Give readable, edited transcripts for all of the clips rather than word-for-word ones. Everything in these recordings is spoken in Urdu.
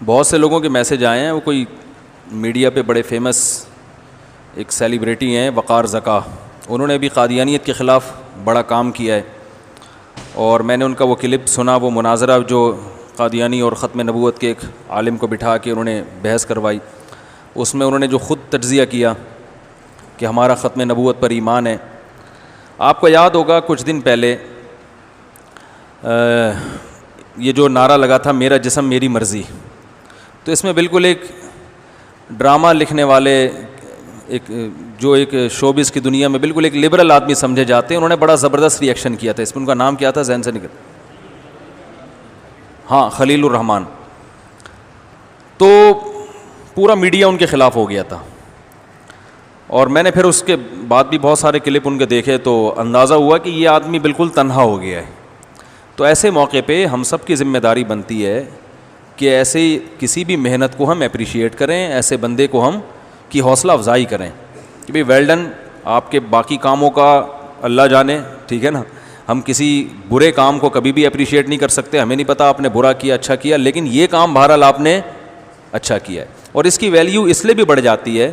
بہت سے لوگوں کے میسج آئے ہیں، وہ کوئی میڈیا پہ بڑے فیمس ایک سیلیبریٹی ہیں وقار زکا، انہوں نے بھی قادیانیت کے خلاف بڑا کام کیا ہے، اور میں نے ان کا وہ کلپ سنا، وہ مناظرہ جو قادیانی اور ختم نبوت کے ایک عالم کو بٹھا کے انہوں نے بحث کروائی، اس میں انہوں نے جو خود تجزیہ کیا کہ ہمارا ختم نبوت پر ایمان ہے۔ آپ کو یاد ہوگا کچھ دن پہلے یہ جو نعرہ لگا تھا میرا جسم میری مرضی، تو اس میں بالکل ایک ڈرامہ لکھنے والے ایک شوبز کی دنیا میں بالکل ایک لبرل آدمی سمجھے جاتے ہیں، انہوں نے بڑا زبردست ری ایکشن کیا تھا۔ اس میں ان کا نام کیا تھا، ذہن سے نکل، ہاں خلیل الرحمان۔ تو پورا میڈیا ان کے خلاف ہو گیا تھا، اور میں نے پھر اس کے بعد بھی بہت سارے کلپ ان کے دیکھے تو اندازہ ہوا کہ یہ آدمی بالکل تنہا ہو گیا ہے۔ تو ایسے موقع پہ ہم سب کی ذمہ داری بنتی ہے کہ ایسے کسی بھی محنت کو ہم اپریشیٹ کریں، ایسے بندے کو ہم کی حوصلہ افزائی کریں کہ بھئی ویل ڈن، آپ کے باقی کاموں کا اللہ جانے، ٹھیک ہے نا، ہم کسی برے کام کو کبھی بھی اپریشیٹ نہیں کر سکتے، ہمیں نہیں پتہ آپ نے برا کیا اچھا کیا، لیکن یہ کام بہرحال آپ نے اچھا کیا ہے۔ اور اس کی ویلیو اس لیے بھی بڑھ جاتی ہے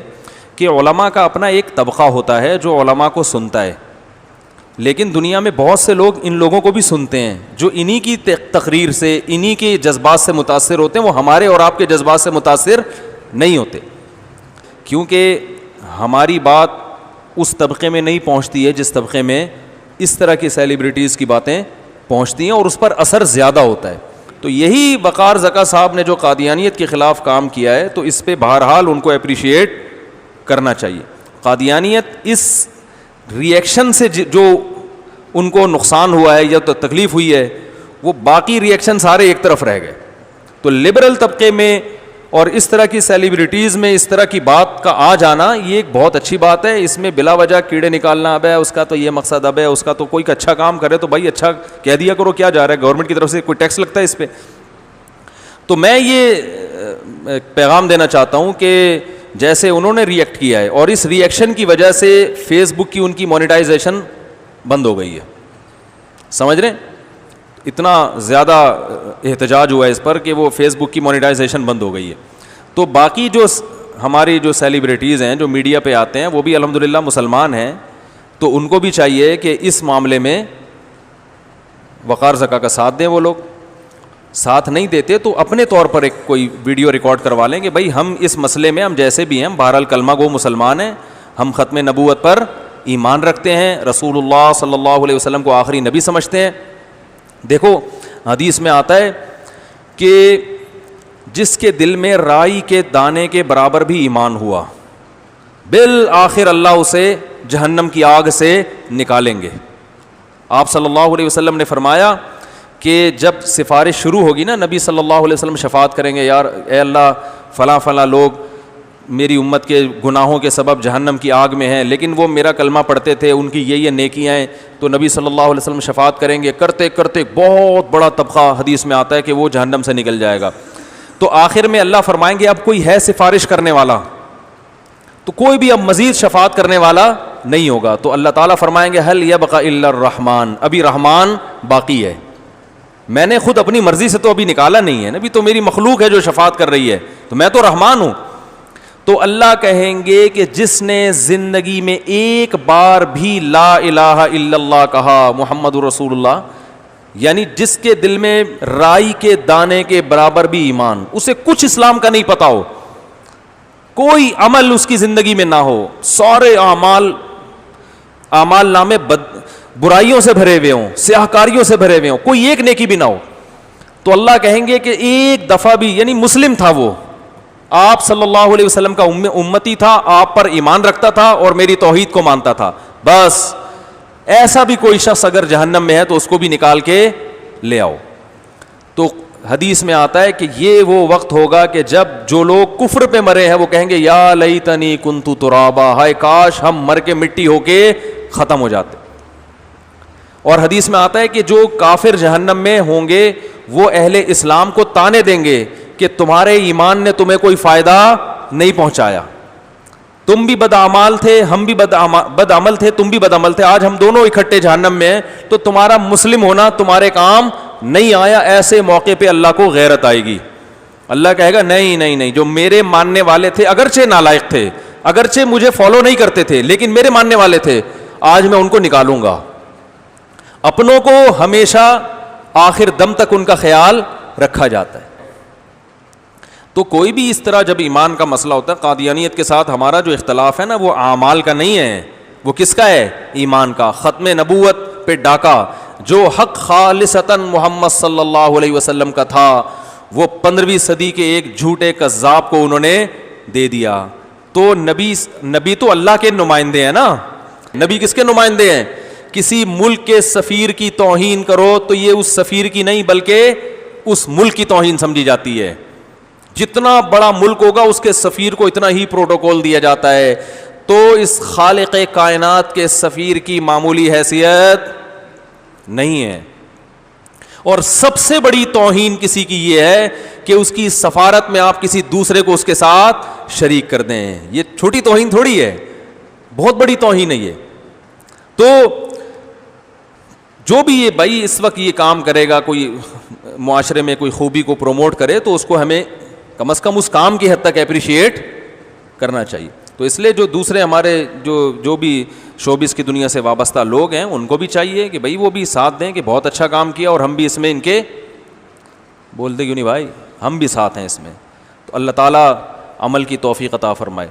کہ علماء کا اپنا ایک طبقہ ہوتا ہے جو علماء کو سنتا ہے، لیکن دنیا میں بہت سے لوگ ان لوگوں کو بھی سنتے ہیں جو انہی کی تقریر سے، انہی کے جذبات سے متاثر ہوتے ہیں، وہ ہمارے اور آپ کے جذبات سے متاثر نہیں ہوتے، کیونکہ ہماری بات اس طبقے میں نہیں پہنچتی ہے جس طبقے میں اس طرح کی سیلیبریٹیز کی باتیں پہنچتی ہیں، اور اس پر اثر زیادہ ہوتا ہے۔ تو یہی وقار زکا صاحب نے جو قادیانیت کے خلاف کام کیا ہے، تو اس پہ بہرحال ان کو اپریشیٹ کرنا چاہیے۔ قادیانیت اس ری ایکشن سے جو ان کو نقصان ہوا ہے یا تو تکلیف ہوئی ہے، وہ باقی ری ایکشن سارے ایک طرف رہ گئے۔ تو لبرل طبقے میں اور اس طرح کی سیلیبریٹیز میں اس طرح کی بات کا آ جانا یہ ایک بہت اچھی بات ہے، اس میں بلا وجہ کیڑے نکالنا، اب ہے اس کا تو یہ مقصد، اب ہے اس کا تو کوئی اچھا کام کرے تو بھائی اچھا کہہ دیا کرو، کیا جا رہا ہے، گورنمنٹ کی طرف سے کوئی ٹیکس لگتا ہے اس پہ۔ تو میں یہ پیغام دینا چاہتا ہوں کہ جیسے انہوں نے ری ایکٹ کیا ہے، اور اس ری ایکشن کی وجہ سے فیس بک کی ان کی مونیٹائزیشن بند ہو گئی ہے، سمجھ رہے ہیں، اتنا زیادہ احتجاج ہوا ہے اس پر کہ وہ فیس بک کی مونیٹائزیشن بند ہو گئی ہے۔ تو باقی جو ہماری جو سیلیبریٹیز ہیں جو میڈیا پہ آتے ہیں وہ بھی الحمدللہ مسلمان ہیں، تو ان کو بھی چاہیے کہ اس معاملے میں وقار زکا کا ساتھ دیں۔ وہ لوگ ساتھ نہیں دیتے تو اپنے طور پر ایک کوئی ویڈیو ریکارڈ کروا لیں کہ بھائی ہم اس مسئلے میں ہم جیسے بھی ہیں، بہرحال کلمہ گو مسلمان ہیں، ہم ختم نبوت پر ایمان رکھتے ہیں، رسول اللہ صلی اللہ علیہ وسلم کو آخری نبی سمجھتے ہیں۔ دیکھو حدیث میں آتا ہے کہ جس کے دل میں رائی کے دانے کے برابر بھی ایمان ہوا، بالآخر اللہ اسے جہنم کی آگ سے نکالیں گے۔ آپ صلی اللہ علیہ وسلم نے فرمایا کہ جب سفارش شروع ہوگی نا، نبی صلی اللہ علیہ وسلم شفاعت کریں گے، یار اے اللہ فلاں فلاں لوگ میری امت کے گناہوں کے سبب جہنم کی آگ میں ہیں، لیکن وہ میرا کلمہ پڑھتے تھے، ان کی یہ نیکیاں ہیں، تو نبی صلی اللہ علیہ وسلم شفاعت کریں گے، کرتے کرتے بہت بڑا طبقہ حدیث میں آتا ہے کہ وہ جہنم سے نکل جائے گا۔ تو آخر میں اللہ فرمائیں گے اب کوئی ہے سفارش کرنے والا، تو کوئی بھی اب مزید شفاعت کرنے والا نہیں ہوگا، تو اللہ تعالیٰ فرمائیں گے هل يبقى الا الرحمن، ابھی رحمان باقی ہے، میں نے خود اپنی مرضی سے تو ابھی نکالا نہیں ہے، نبی تو میری مخلوق ہے جو شفاعت کر رہی ہے، تو میں تو رحمان ہوں۔ تو اللہ کہیں گے کہ جس نے زندگی میں ایک بار بھی لا الہ الا اللہ کہا، محمد رسول اللہ، یعنی جس کے دل میں رائی کے دانے کے برابر بھی ایمان، اسے کچھ اسلام کا نہیں پتا ہو، کوئی عمل اس کی زندگی میں نہ ہو، سارے اعمال نامے برائیوں سے بھرے ہوئے ہوں، سیاہکاریوں سے بھرے ہوئے ہوں، کوئی ایک نیکی بھی نہ ہو، تو اللہ کہیں گے کہ ایک دفعہ بھی، یعنی مسلم تھا وہ، آپ صلی اللہ علیہ وسلم کا امتی تھا، آپ پر ایمان رکھتا تھا اور میری توحید کو مانتا تھا، بس ایسا بھی کوئی شخص اگر جہنم میں ہے تو اس کو بھی نکال کے لے آؤ۔ تو حدیث میں آتا ہے کہ یہ وہ وقت ہوگا کہ جب جو لوگ کفر پہ مرے ہیں وہ کہیں گے یا لیتنی کنت ترابا، ہائے کاش ہم مر کے مٹی ہو کے ختم ہو جاتے۔ اور حدیث میں آتا ہے کہ جو کافر جہنم میں ہوں گے وہ اہل اسلام کو تانے دیں گے کہ تمہارے ایمان نے تمہیں کوئی فائدہ نہیں پہنچایا۔ تم بھی بدعمال تھے, ہم بھی بدعمل تھے, تم بھی بدعمل تھے, آج ہم دونوں اکٹھے جہنم میں ہیں, تو تمہارا مسلم ہونا تمہارے کام نہیں آیا. ایسے موقع پہ اللہ کو غیرت آئے گی. اللہ کہے گا نہیں نہیں نہیں, جو میرے ماننے والے تھے, اگرچہ نالائق تھے, اگرچہ مجھے فالو نہیں کرتے تھے, لیکن میرے ماننے والے تھے, آج میں ان کو نکالوں گا. اپنوں کو ہمیشہ آخر دم تک ان کا خیال رکھا جاتا ہے. تو کوئی بھی اس طرح جب ایمان کا مسئلہ ہوتا ہے, قادیانیت کے ساتھ ہمارا جو اختلاف ہے نا, وہ اعمال کا نہیں ہے, وہ کس کا ہے؟ ایمان کا. ختم نبوت پہ ڈاکہ جو حق خالصتاً محمد صلی اللہ علیہ وسلم کا تھا, وہ 15ویں صدی کے ایک جھوٹے کذاب کو انہوں نے دے دیا. تو نبی تو اللہ کے نمائندے ہیں نا. نبی کس کے نمائندے ہیں؟ کسی ملک کے سفیر کی توہین کرو تو یہ اس سفیر کی نہیں بلکہ اس ملک کی توہین سمجھی جاتی ہے. جتنا بڑا ملک ہوگا اس کے سفیر کو اتنا ہی پروٹوکول دیا جاتا ہے. تو اس خالق کائنات کے سفیر کی معمولی حیثیت نہیں ہے. اور سب سے بڑی توہین کسی کی یہ ہے کہ اس کی سفارت میں آپ کسی دوسرے کو اس کے ساتھ شریک کر دیں. یہ چھوٹی توہین تھوڑی ہے, بہت بڑی توہین ہے یہ. تو جو بھی یہ بھائی اس وقت یہ کام کرے گا, کوئی معاشرے میں کوئی خوبی کو پروموٹ کرے, تو اس کو ہمیں کم از کم اس کام کی حد تک اپریشیٹ کرنا چاہیے. تو اس لیے جو دوسرے ہمارے جو بھی شوبز کی دنیا سے وابستہ لوگ ہیں, ان کو بھی چاہیے کہ بھائی وہ بھی ساتھ دیں کہ بہت اچھا کام کیا, اور ہم بھی اس میں ان کے بولتے کیوں نہیں بھائی, ہم بھی ساتھ ہیں اس میں. تو اللہ تعالیٰ عمل کی توفیق عطا فرمائے.